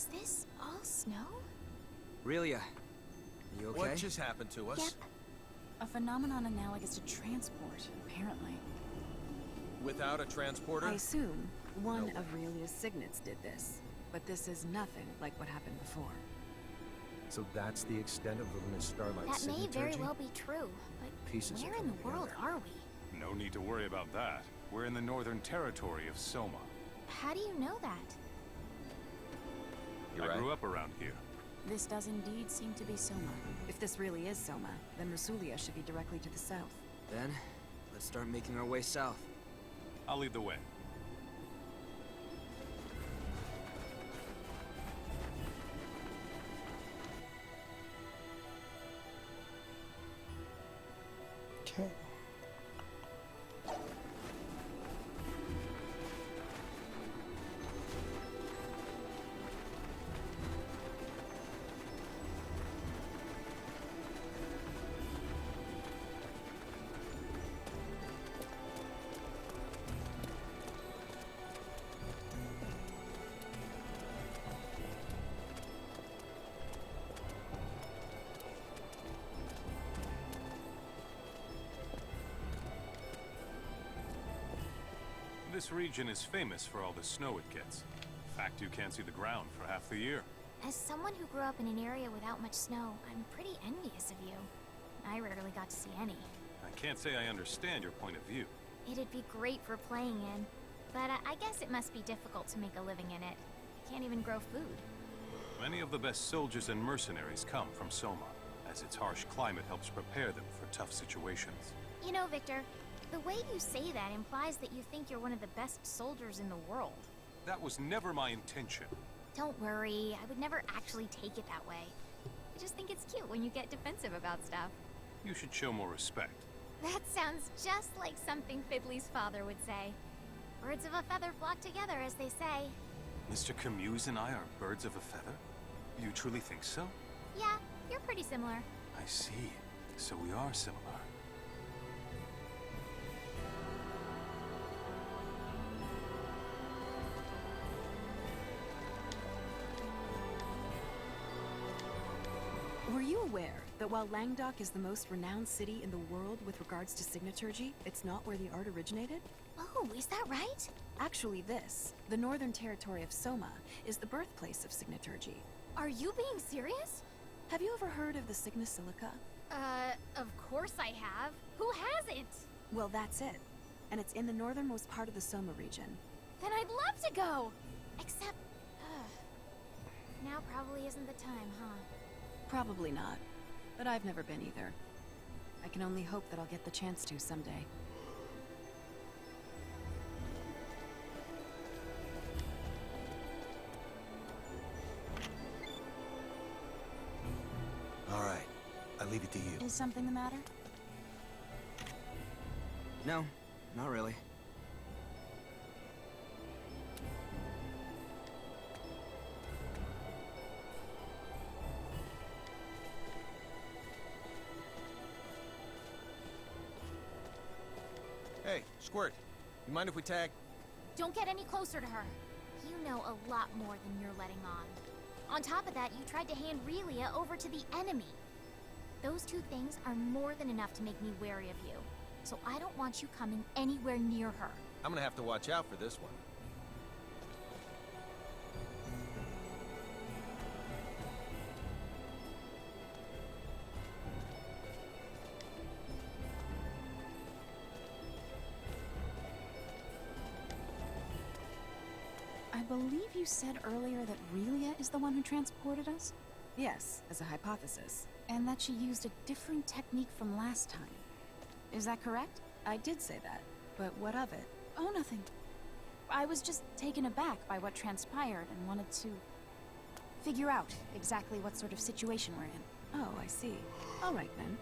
Is this all snow? Relia, you okay? What just happened to us? Yep. A phenomenon analogous to transport, apparently. Without a transporter? I assume one No of Relia's signets did this, but this is nothing like what happened before. So that's the extent of Luna's Starlight That may very signaturgy? well be true, but Pieces where are in the coming world together. are we? No need to worry about that. We're in the northern territory of Soma. How do you know that? You're I right. grew up around here. This does indeed seem to be Soma. If this really is Soma, then Rasulia should be directly to the south. Then, let's start making our way south. I'll lead the way. Okay. This region is famous for all the snow it gets. In fact, you can't see the ground for half the year. As someone who grew up in an area without much snow, I'm pretty envious of you. I rarely got to see any. I can't say I understand your point of view. It'd be great for playing in, but I guess it must be difficult to make a living in it. You can't even grow food. Many of the best soldiers and mercenaries come from Soma, as its harsh climate helps prepare them for tough situations. You know, Victor, the way you say that implies that you think you're one of the best soldiers in the world. That was never my intention. Don't worry, I would never actually take it that way. I just think it's cute when you get defensive about stuff. You should show more respect. That sounds just like something Fiddly's father would say. Birds of a feather flock together, as they say. Mr. Camuse and I are birds of a feather? You truly think so? Yeah, you're pretty similar. I see. So we are similar. Were you aware that while Langdok is the most renowned city in the world with regards to signaturgy, it's not where the art originated? Oh, is that right? Actually this, the northern territory of Soma, is the birthplace of signaturgy. Are you being serious? Have you ever heard of the Signa Silica? Of course I have. Who hasn't? Well, that's it. And it's in the northernmost part of the Soma region. Then I'd love to go! Except, now probably isn't the time, huh? Probably not. But I've never been either. I can only hope that I'll get the chance to someday. All right, I leave it to you. Is something the matter? No, not really. Hey, Squirt, you mind if we tag? Don't get any closer to her. You know a lot more than you're letting on. On top of that, you tried to hand Relia over to the enemy. Those two things are more than enough to make me wary of you. So I don't want you coming anywhere near her. I'm gonna have to watch out for this one. I believe you said earlier that Relia is the one who transported us? Yes, as a hypothesis. And that she used a different technique from last time. Is that correct? I did say that, but what of it? Oh, nothing. I was just taken aback by what transpired and wanted to figure out exactly what sort of situation we're in. Oh, I see. All right then.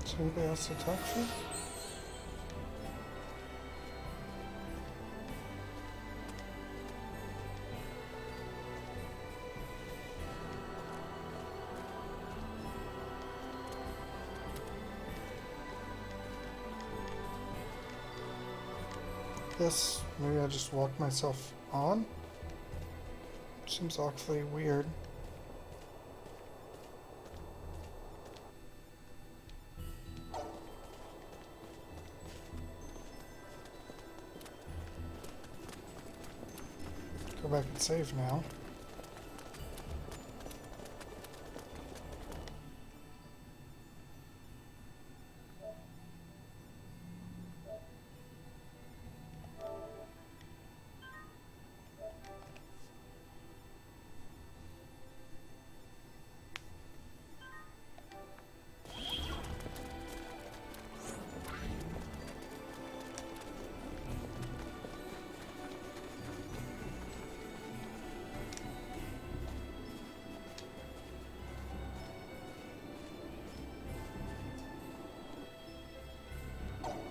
So Anybody else to talk to? Guess maybe I just walk myself on? Seems awfully weird. Go back and save now.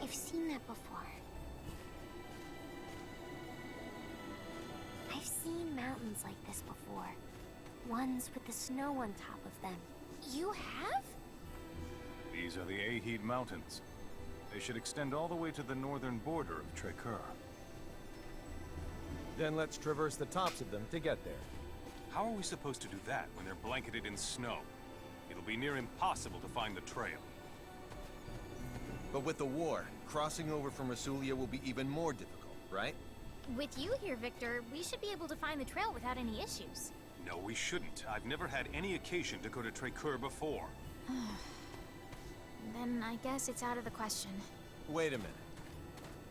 I've seen that before. I've seen mountains like this before. Ones with the snow on top of them. You have? These are the Ahid Mountains. They should extend all the way to the northern border of Trekkur. Then let's traverse the tops of them to get there. How are we supposed to do that when they're blanketed in snow? It'll be near impossible to find the trail. But with the war, crossing over from Rasulia will be even more difficult, right? With you here, Victor, we should be able to find the trail without any issues. No, we shouldn't. I've never had any occasion to go to Trekkur before. Then I guess it's out of the question. Wait a minute.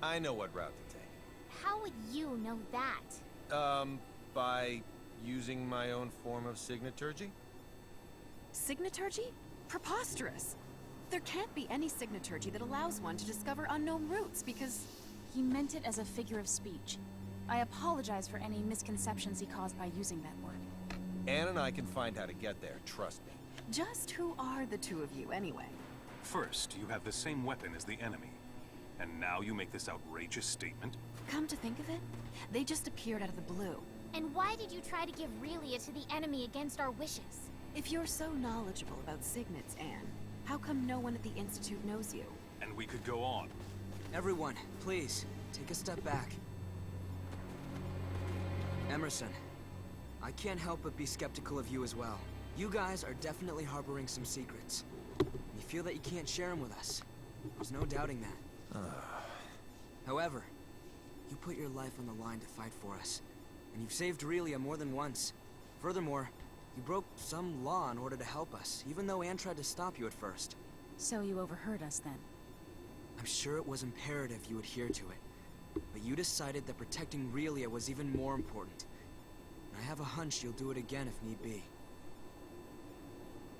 I know what route to take. How would you know that? By using my own form of signaturgy? Signaturgy? Preposterous! There can't be any signaturgy that allows one to discover unknown routes because... He meant it as a figure of speech. I apologize for any misconceptions he caused by using that word. Anne and I can find how to get there, trust me. Just who are the two of you, anyway? First, you have the same weapon as the enemy. And now you make this outrageous statement? Come to think of it, they just appeared out of the blue. And why did you try to give Relia to the enemy against our wishes? If you're so knowledgeable about signets, Anne, how come no one at the Institute knows you? And we could go on. Everyone, please, take a step back. Emerson, I can't help but be skeptical of you as well. You guys are definitely harboring some secrets. You feel that you can't share them with us. There's no doubting that. However, you put your life on the line to fight for us. And you've saved Relia more than once. Furthermore, you broke some law in order to help us, even though Anne tried to stop you at first. So you overheard us then? I'm sure it was imperative you adhere to it. But you decided that protecting Relia was even more important. And I have a hunch you'll do it again if need be.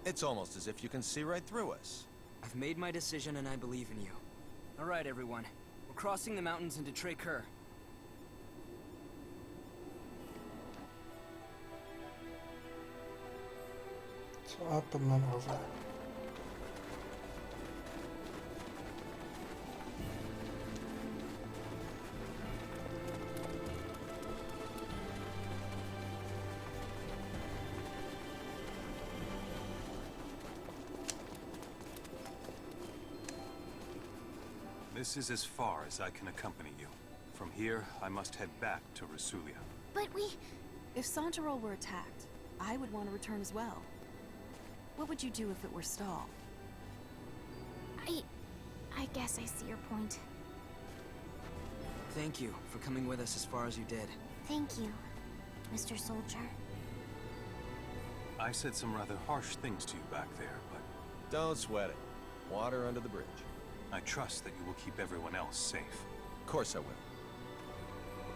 It's almost as if you can see right through us. I've made my decision and I believe in you. Alright, everyone. We're crossing the mountains into Trekkur. So up and then over. This is as far as I can accompany you. From here, I must head back to Rasulia. But we... If Santarol were attacked, I would want to return as well. What would you do if it were Stahl? I guess I see your point. Thank you for coming with us as far as you did. Thank you, Mr. Soldier. I said some rather harsh things to you back there, but Don't sweat it. Water under the bridge. I trust that you will keep everyone else safe. Of course I will.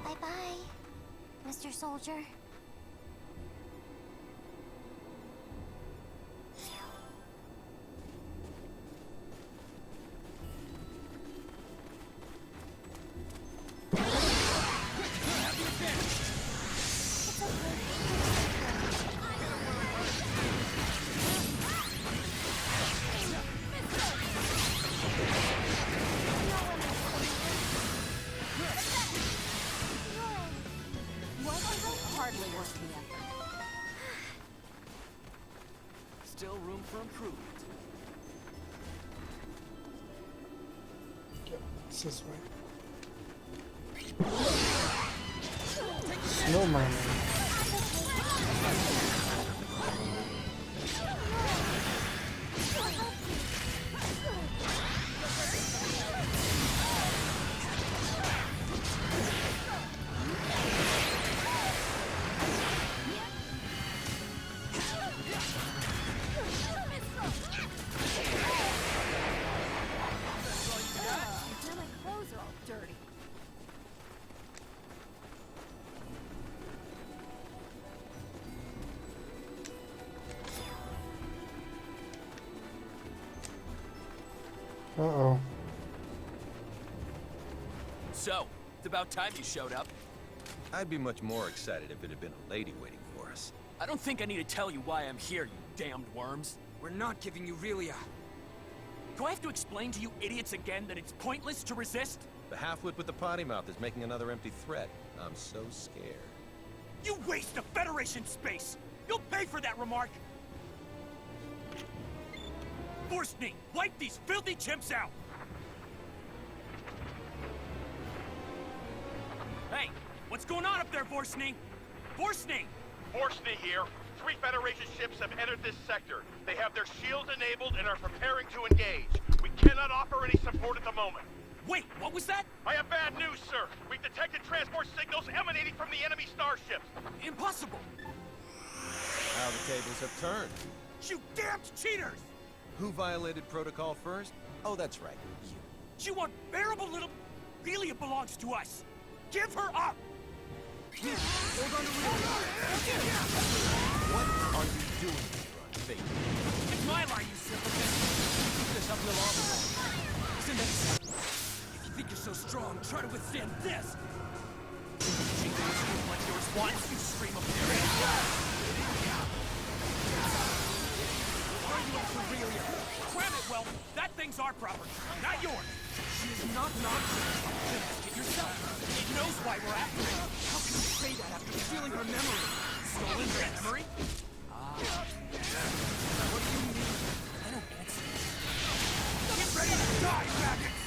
Bye-bye, Mr. Soldier. hardly worth the effort. Still room for improvement. Yep, it's this way. Snowman. Now my clothes are all dirty. Uh-oh. So, it's about time you showed up. I'd be much more excited if it had been a lady waiting for us. I don't think I need to tell you why I'm here, you damned worms. We're not giving you Relia. Do I have to explain to you idiots again that it's pointless to resist? The half-wit with the potty mouth is making another empty threat. I'm so scared. You waste of Federation space! You'll pay for that remark! Forstny, wipe these filthy chimps out! Hey, what's going on up there, Forstny? Forstny! Forstny here. 3 Federation ships have entered this sector. They have their shields enabled and are preparing to engage. We cannot offer any support at the moment. Wait, what was that? I have bad news, sir. We've detected transport signals emanating from the enemy starships. Impossible! How the tables have turned. You damned cheaters! Who violated protocol first? Oh, that's right. You. You unbearable little... Relia belongs to us! Give her up! Hold on to Relia. What are you doing, Fate? It's my line, you simpleton! Keep this up, you'll all be wrong. Listen to this. If you think you're so strong, try to withstand this. She goes to like yours once, you scream of fury! Arguing for Relia. Cram it, well, that thing's our property, not yours! She is not nonsense. Then ask it yourself. It knows why we're after it! How can you say that after stealing her memory? Stolen her memory? What do you mean? I don't answer. Get ready to die, faggots!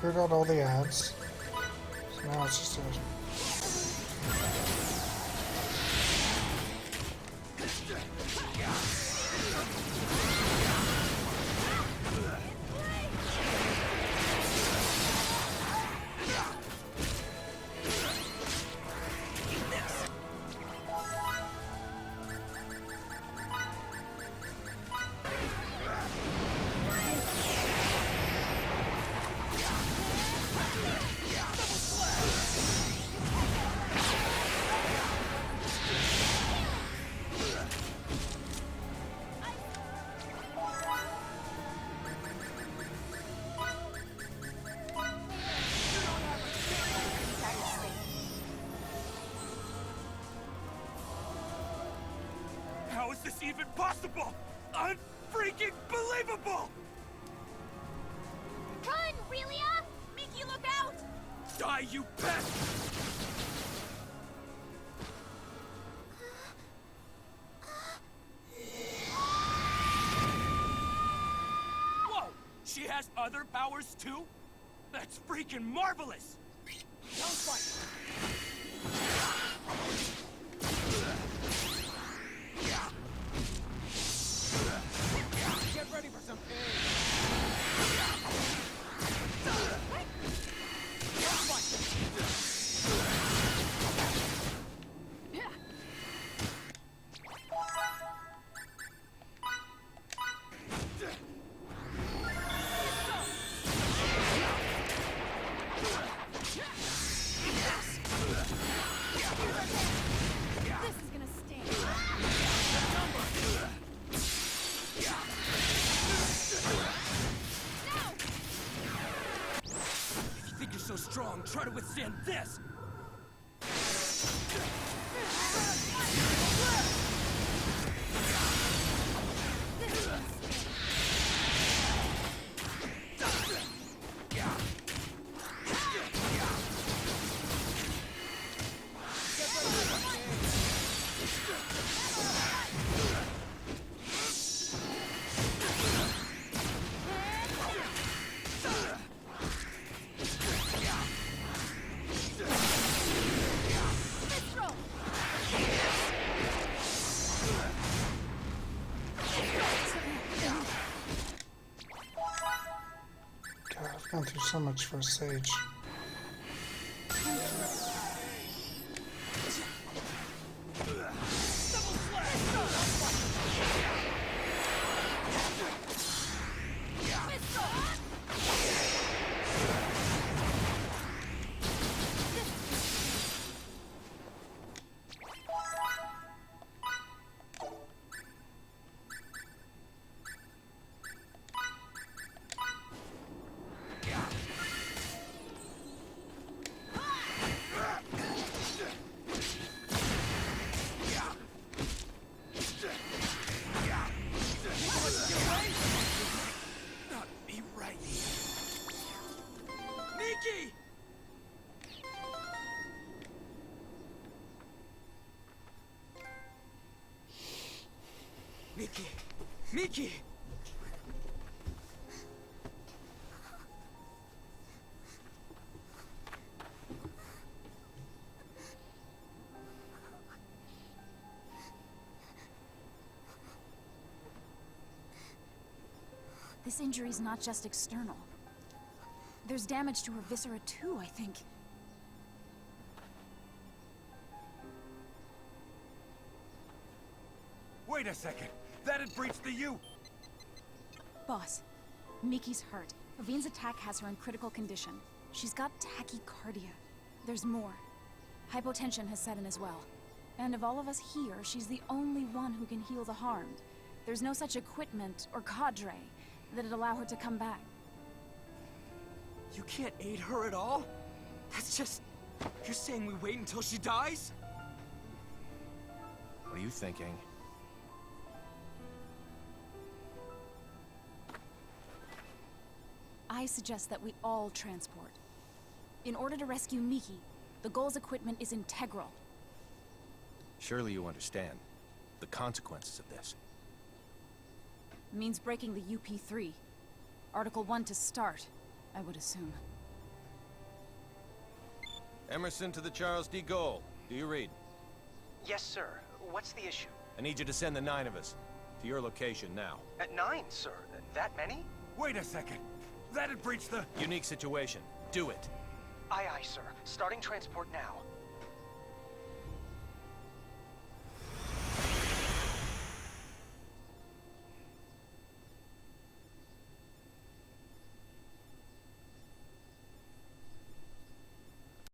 cleared out all the ads. So now it's just a... How is this even possible? Unfreaking believable! Run, Relia! Miki, look out! Die, you pest! Whoa! She has other powers too? That's freaking marvelous! Don't fight! Get ready for some pain. This is gonna sting. If you think you're so strong, try to withstand this! God, I've gone through so much for a sage. Not be right. Miki! Miki! Miki! This injury's not just external. There's damage to her viscera too, I think. Wait a second. That had breached the U. Boss, Miki's hurt. Pavine's attack has her in critical condition. She's got tachycardia. There's more. Hypotension has set in as well. And of all of us here, she's the only one who can heal the harmed. There's no such equipment or cadre that'd allow her to come back. You can't aid her at all? That's just... You're saying we wait until she dies? What are you thinking? I suggest that we all transport. In order to rescue Miki, the Goal's equipment is integral. Surely you understand the consequences of this. Means breaking the UP3. Article 1 to start, I would assume. Emerson to the Charles D. Gaulle. Do you read? Yes, sir. What's the issue? I need you to send the 9 of us to your location now. At 9, sir. That many? Wait a second. That'd breach the... Unique situation. Do it. Aye, aye, sir. Starting transport now.